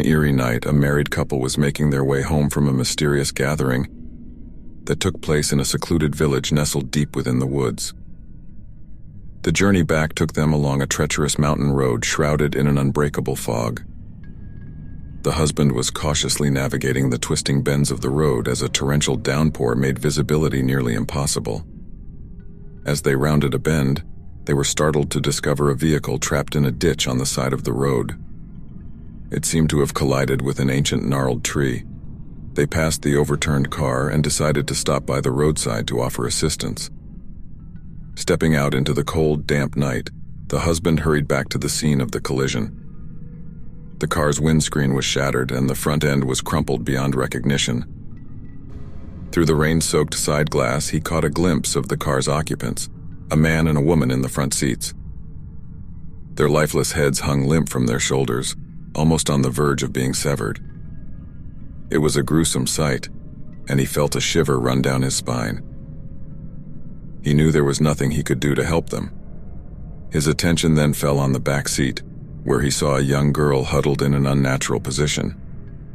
one eerie night, a married couple was making their way home from a mysterious gathering that took place in a secluded village nestled deep within the woods. The journey back took them along a treacherous mountain road shrouded in an unbreakable fog. The husband was cautiously navigating the twisting bends of the road as a torrential downpour made visibility nearly impossible. As they rounded a bend, they were startled to discover a vehicle trapped in a ditch on the side of the road. It seemed to have collided with an ancient gnarled tree. They passed the overturned car and decided to stop by the roadside to offer assistance. Stepping out into the cold, damp night, the husband hurried back to the scene of the collision. The car's windscreen was shattered and the front end was crumpled beyond recognition. Through the rain-soaked side glass, he caught a glimpse of the car's occupants, a man and a woman in the front seats. Their lifeless heads hung limp from their shoulders, almost on the verge of being severed. It was a gruesome sight, and he felt a shiver run down his spine. He knew there was nothing he could do to help them. His attention then fell on the back seat, where he saw a young girl huddled in an unnatural position.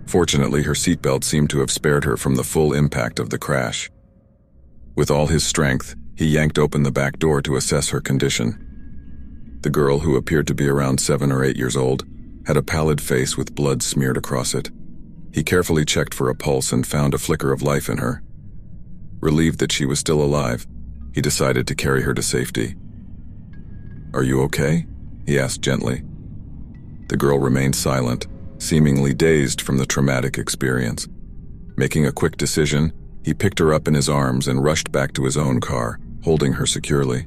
Fortunately, her seatbelt seemed to have spared her from the full impact of the crash. With all his strength, he yanked open the back door to assess her condition. The girl, who appeared to be around 7 or 8 years old, had a pallid face with blood smeared across it. He carefully checked for a pulse and found a flicker of life in her. Relieved that she was still alive, he decided to carry her to safety. "Are you okay?" he asked gently. The girl remained silent, seemingly dazed from the traumatic experience. Making a quick decision, he picked her up in his arms and rushed back to his own car, holding her securely.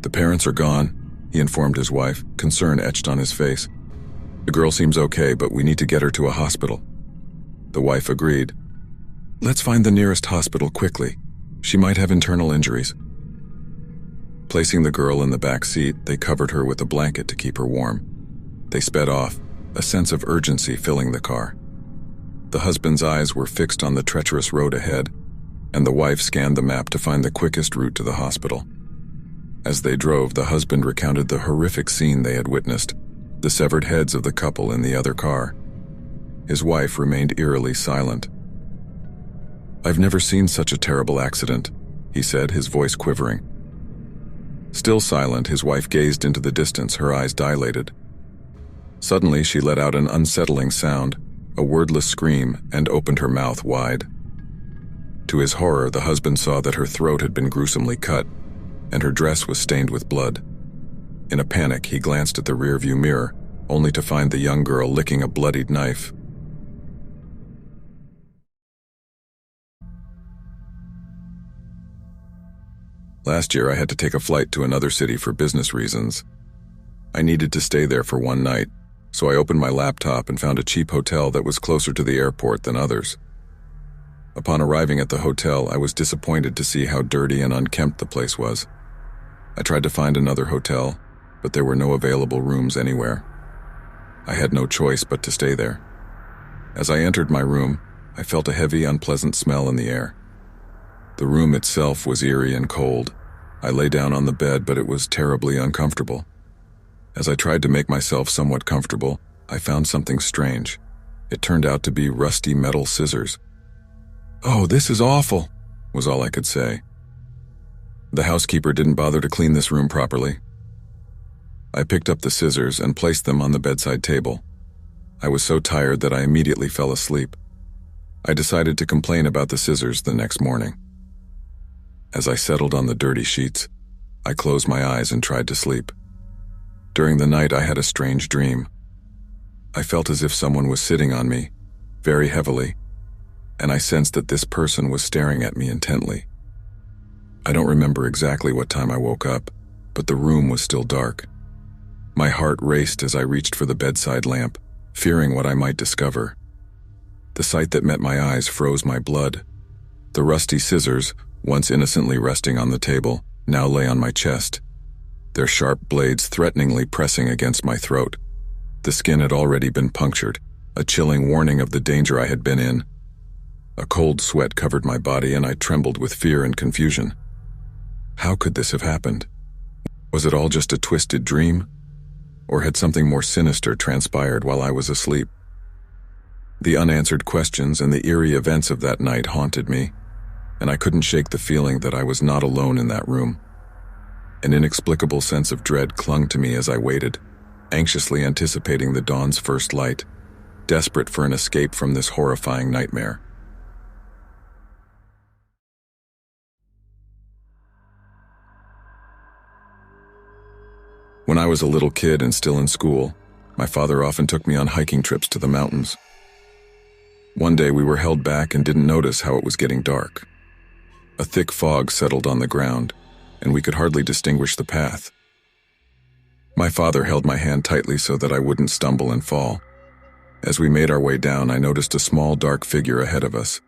"The parents are gone," he informed his wife, concern etched on his face. "The girl seems okay, but we need to get her to a hospital." The wife agreed. "Let's find the nearest hospital quickly. She might have internal injuries." Placing the girl in the back seat, they covered her with a blanket to keep her warm. They sped off, a sense of urgency filling the car. The husband's eyes were fixed on the treacherous road ahead, and the wife scanned the map to find the quickest route to the hospital. As they drove, the husband recounted the horrific scene they had witnessed, the severed heads of the couple in the other car. His wife remained eerily silent. "I've never seen such a terrible accident," he said, his voice quivering. Still silent, his wife gazed into the distance, her eyes dilated. Suddenly, she let out an unsettling sound, a wordless scream, and opened her mouth wide. To his horror, the husband saw that her throat had been gruesomely cut, and her dress was stained with blood. In a panic, he glanced at the rearview mirror, only to find the young girl licking a bloodied knife. Last year, I had to take a flight to another city for business reasons. I needed to stay there for one night, so I opened my laptop and found a cheap hotel that was closer to the airport than others. Upon arriving at the hotel, I was disappointed to see how dirty and unkempt the place was. I tried to find another hotel, but there were no available rooms anywhere. I had no choice but to stay there. As I entered my room, I felt a heavy, unpleasant smell in the air. The room itself was eerie and cold. I lay down on the bed, but it was terribly uncomfortable. As I tried to make myself somewhat comfortable, I found something strange. It turned out to be rusty metal scissors. "Oh, this is awful," was all I could say. The housekeeper didn't bother to clean this room properly. I picked up the scissors and placed them on the bedside table. I was so tired that I immediately fell asleep. I decided to complain about the scissors the next morning. As I settled on the dirty sheets, I closed my eyes and tried to sleep. During the night, I had a strange dream. I felt as if someone was sitting on me, very heavily, and I sensed that this person was staring at me intently. I don't remember exactly what time I woke up, but the room was still dark. My heart raced as I reached for the bedside lamp, fearing what I might discover. The sight that met my eyes froze my blood. The rusty scissors, once innocently resting on the table, now lay on my chest, their sharp blades threateningly pressing against my throat. The skin had already been punctured, a chilling warning of the danger I had been in. A cold sweat covered my body and I trembled with fear and confusion. How could this have happened? Was it all just a twisted dream? Or had something more sinister transpired while I was asleep? The unanswered questions and the eerie events of that night haunted me, and I couldn't shake the feeling that I was not alone in that room. An inexplicable sense of dread clung to me as I waited, anxiously anticipating the dawn's first light, desperate for an escape from this horrifying nightmare. When I was a little kid and still in school, my father often took me on hiking trips to the mountains. One day we were held back and didn't notice how it was getting dark. A thick fog settled on the ground, and we could hardly distinguish the path. My father held my hand tightly so that I wouldn't stumble and fall. As we made our way down, I noticed a small dark figure ahead of us.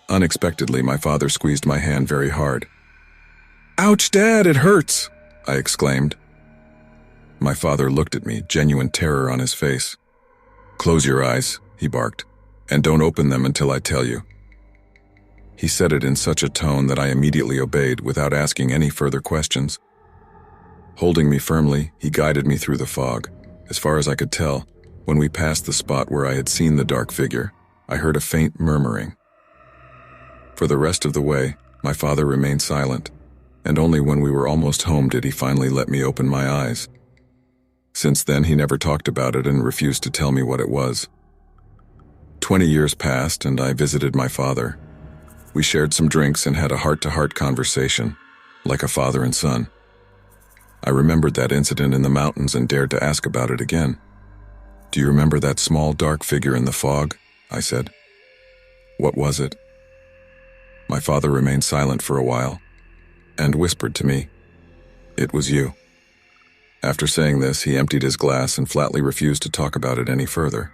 Unexpectedly, my father squeezed my hand very hard. "Ouch, Dad, it hurts!" I exclaimed. My father looked at me, genuine terror on his face. "Close your eyes," he barked, "and don't open them until I tell you." He said it in such a tone that I immediately obeyed without asking any further questions. Holding me firmly, he guided me through the fog. As far as I could tell, when we passed the spot where I had seen the dark figure, I heard a faint murmuring. For the rest of the way, my father remained silent, and only when we were almost home did he finally let me open my eyes. Since then, he never talked about it and refused to tell me what it was. 20 years passed, and I visited my father. We shared some drinks and had a heart-to-heart conversation, like a father and son. I remembered that incident in the mountains and dared to ask about it again. "Do you remember that small dark figure in the fog?" I said. "What was it?" My father remained silent for a while, and whispered to me, "It was you." After saying this, he emptied his glass and flatly refused to talk about it any further.